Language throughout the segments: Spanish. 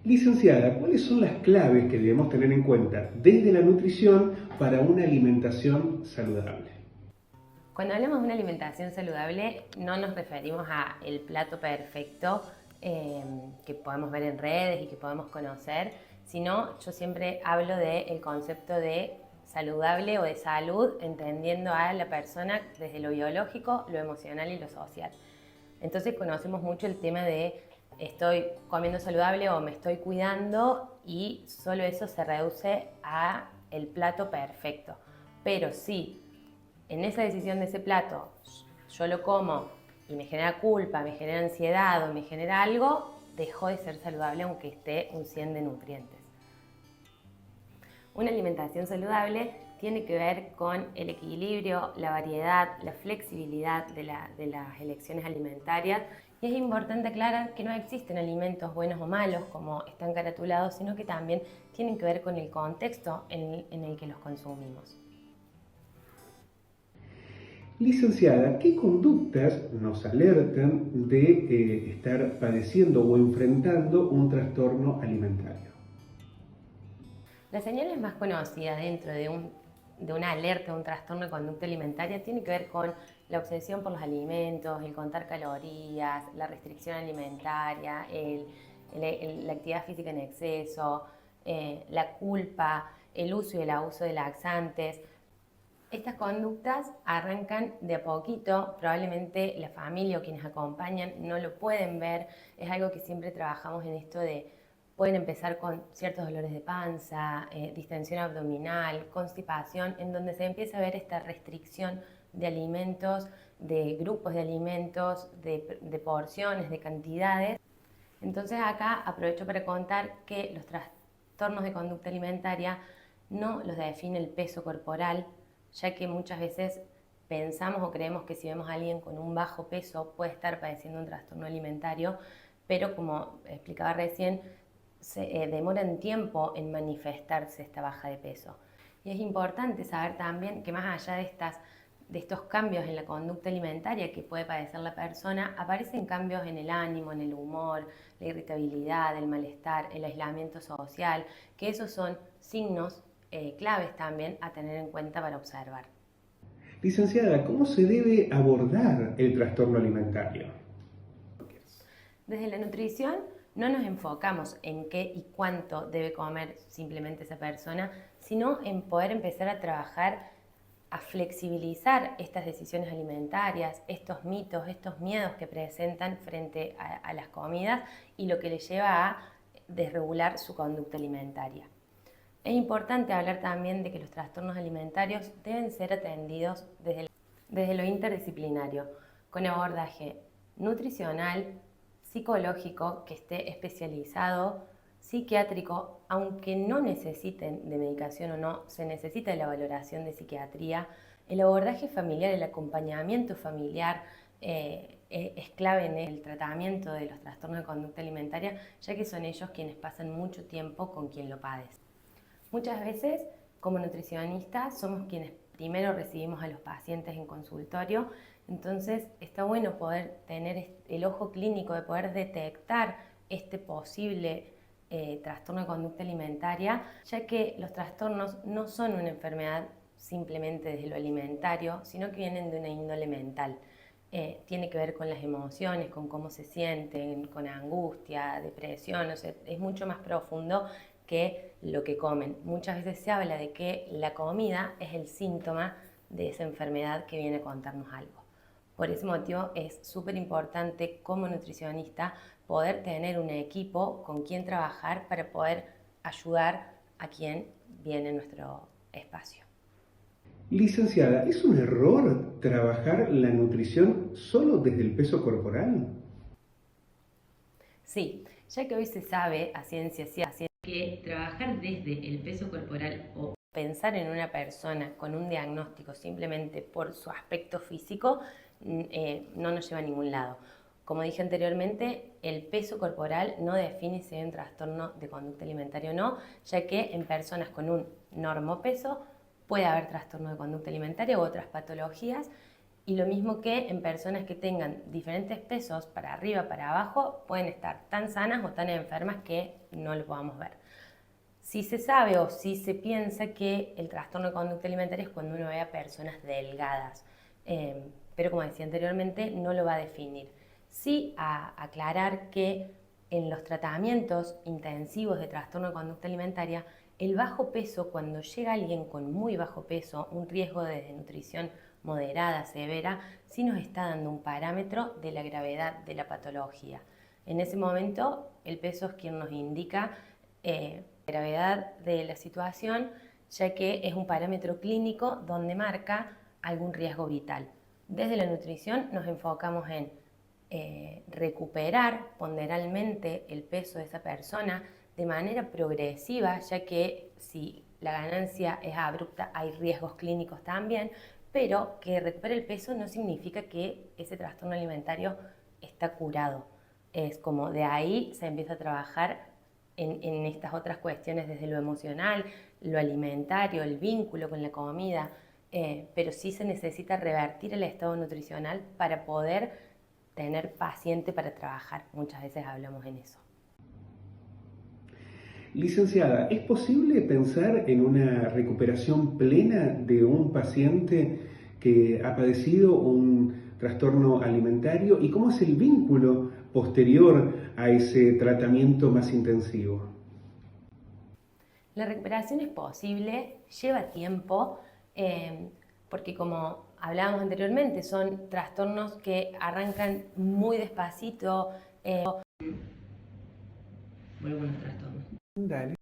Licenciada, ¿cuáles son las claves que debemos tener en cuenta desde la nutrición para una alimentación saludable? Cuando hablamos de una alimentación saludable, no nos referimos a el plato perfecto que podemos ver en redes y que podemos conocer, sino yo siempre hablo del concepto de saludable o de salud, entendiendo a la persona desde lo biológico, lo emocional y lo social. Entonces conocemos mucho el tema de estoy comiendo saludable o me estoy cuidando, y solo eso se reduce a el plato perfecto. Pero sí, en esa decisión de ese plato yo lo como y me genera culpa, me genera ansiedad o me genera algo, dejó de ser saludable aunque esté un 100 de nutrientes. Una alimentación saludable tiene que ver con el equilibrio, la variedad, la flexibilidad de las elecciones alimentarias, y es importante aclarar que no existen alimentos buenos o malos como están caratulados, sino que también tienen que ver con el contexto en el que los consumimos. Licenciada, ¿qué conductas nos alertan de estar padeciendo o enfrentando un trastorno alimentario? La señal más conocida dentro de una alerta de un trastorno de conducta alimentaria tiene que ver con la obsesión por los alimentos, el contar calorías, la restricción alimentaria, la actividad física en exceso, la culpa, el uso y el abuso de laxantes. Estas conductas arrancan de a poquito, probablemente la familia o quienes acompañan no lo pueden ver, es algo que siempre trabajamos en esto de pueden empezar con ciertos dolores de panza, distensión abdominal, constipación, en donde se empieza a ver esta restricción de alimentos, de grupos de alimentos, de porciones, de cantidades. Entonces acá aprovecho para contar que los trastornos de conducta alimentaria no los define el peso corporal, ya que muchas veces pensamos o creemos que si vemos a alguien con un bajo peso puede estar padeciendo un trastorno alimentario, pero como explicaba recién, demoran tiempo en manifestarse esta baja de peso. Y es importante saber también que más allá de estos cambios en la conducta alimentaria que puede padecer la persona, aparecen cambios en el ánimo, en el humor, la irritabilidad, el malestar, el aislamiento social, que esos son signos claves también a tener en cuenta para observar. Licenciada, ¿cómo se debe abordar el trastorno alimentario? Desde la nutrición no nos enfocamos en qué y cuánto debe comer simplemente esa persona, sino en poder empezar a trabajar, a flexibilizar estas decisiones alimentarias, estos mitos, estos miedos que presentan frente a las comidas y lo que le lleva a desregular su conducta alimentaria. Es importante hablar también de que los trastornos alimentarios deben ser atendidos desde lo interdisciplinario, con abordaje nutricional, psicológico, que esté especializado, psiquiátrico, aunque no necesiten de medicación o no, se necesita de la valoración de psiquiatría, el abordaje familiar, el acompañamiento familiar es clave en el tratamiento de los trastornos de conducta alimentaria, ya que son ellos quienes pasan mucho tiempo con quien lo padece. Muchas veces, como nutricionistas, somos quienes primero recibimos a los pacientes en consultorio, entonces está bueno poder tener el ojo clínico de poder detectar este posible trastorno de conducta alimentaria, ya que los trastornos no son una enfermedad simplemente desde lo alimentario, sino que vienen de una índole mental. Tiene que ver con las emociones, con cómo se sienten, con angustia, depresión, o sea, es mucho más profundo que lo que comen. Muchas veces se habla de que la comida es el síntoma de esa enfermedad que viene a contarnos algo. Por ese motivo es súper importante como nutricionista poder tener un equipo con quien trabajar para poder ayudar a quien viene en nuestro espacio. Licenciada, ¿es un error trabajar la nutrición solo desde el peso corporal? Sí, ya que hoy se sabe a ciencia cierta que trabajar desde el peso corporal o pensar en una persona con un diagnóstico simplemente por su aspecto físico no nos lleva a ningún lado. Como dije anteriormente, el peso corporal no define si hay un trastorno de conducta alimentaria o no, ya que en personas con un normopeso puede haber trastorno de conducta alimentaria u otras patologías, Y lo mismo que en personas que tengan diferentes pesos para arriba, para abajo, pueden estar tan sanas o tan enfermas que no lo podamos ver. Sí se sabe o sí se piensa que el trastorno de conducta alimentaria es cuando uno ve a personas delgadas, pero como decía anteriormente, no lo va a definir. Sí a aclarar que en los tratamientos intensivos de trastorno de conducta alimentaria, el bajo peso, cuando llega alguien con muy bajo peso, un riesgo de desnutrición moderada, severa, sí nos está dando un parámetro de la gravedad de la patología. En ese momento, el peso es quien nos indica la gravedad de la situación, ya que es un parámetro clínico donde marca algún riesgo vital. Desde la nutrición nos enfocamos en recuperar ponderalmente el peso de esa persona de manera progresiva, ya que si la ganancia es abrupta hay riesgos clínicos también, pero que recupere el peso no significa que ese trastorno alimentario está curado. Es como de ahí se empieza a trabajar en estas otras cuestiones desde lo emocional, lo alimentario, el vínculo con la comida, pero sí se necesita revertir el estado nutricional para poder tener paciente para trabajar. Muchas veces hablamos en eso. Licenciada, ¿es posible pensar en una recuperación plena de un paciente que ha padecido un trastorno alimentario? ¿Y cómo es el vínculo posterior a ese tratamiento más intensivo? La recuperación es posible, lleva tiempo, porque como hablábamos anteriormente, son trastornos que arrancan muy despacito. Vuelvo a los trastornos. Dale.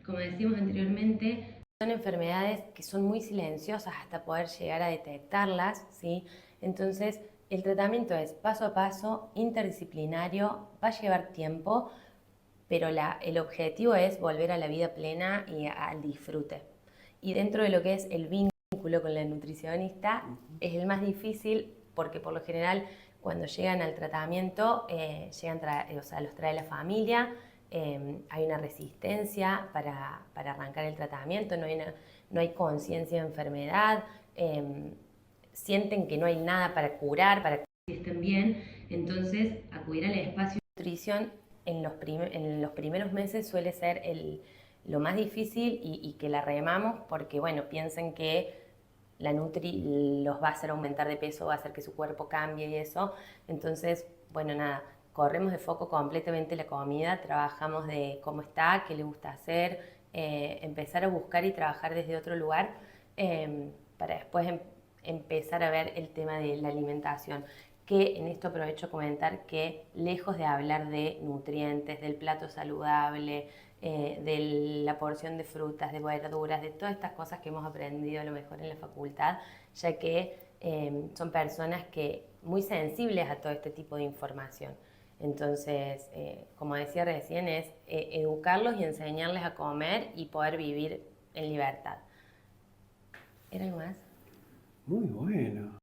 Como decíamos anteriormente, son enfermedades que son muy silenciosas hasta poder llegar a detectarlas, ¿sí? Entonces, el tratamiento es paso a paso, interdisciplinario, va a llevar tiempo, pero el objetivo es volver a la vida plena y al disfrute. Y dentro de lo que es el vínculo con la nutricionista, es el más difícil porque por lo general cuando llegan al tratamiento, los trae la familia, hay una resistencia para arrancar el tratamiento, no hay conciencia de enfermedad, sienten que no hay nada para curar, para que estén bien, entonces acudir al espacio de nutrición en los primeros meses suele ser lo más difícil y que la remamos porque, bueno, piensen que la Nutri los va a hacer aumentar de peso, va a hacer que su cuerpo cambie y eso. Entonces, bueno, nada, corremos de foco completamente la comida, trabajamos de cómo está, qué le gusta hacer, empezar a buscar y trabajar desde otro lugar para después empezar a ver el tema de la alimentación. Que en esto aprovecho a comentar que lejos de hablar de nutrientes, del plato saludable, de la porción de frutas, de verduras, de todas estas cosas que hemos aprendido a lo mejor en la facultad, ya que son personas muy sensibles a todo este tipo de información. Entonces, como decía recién, es educarlos y enseñarles a comer y poder vivir en libertad. ¿Era algo más? Muy bueno.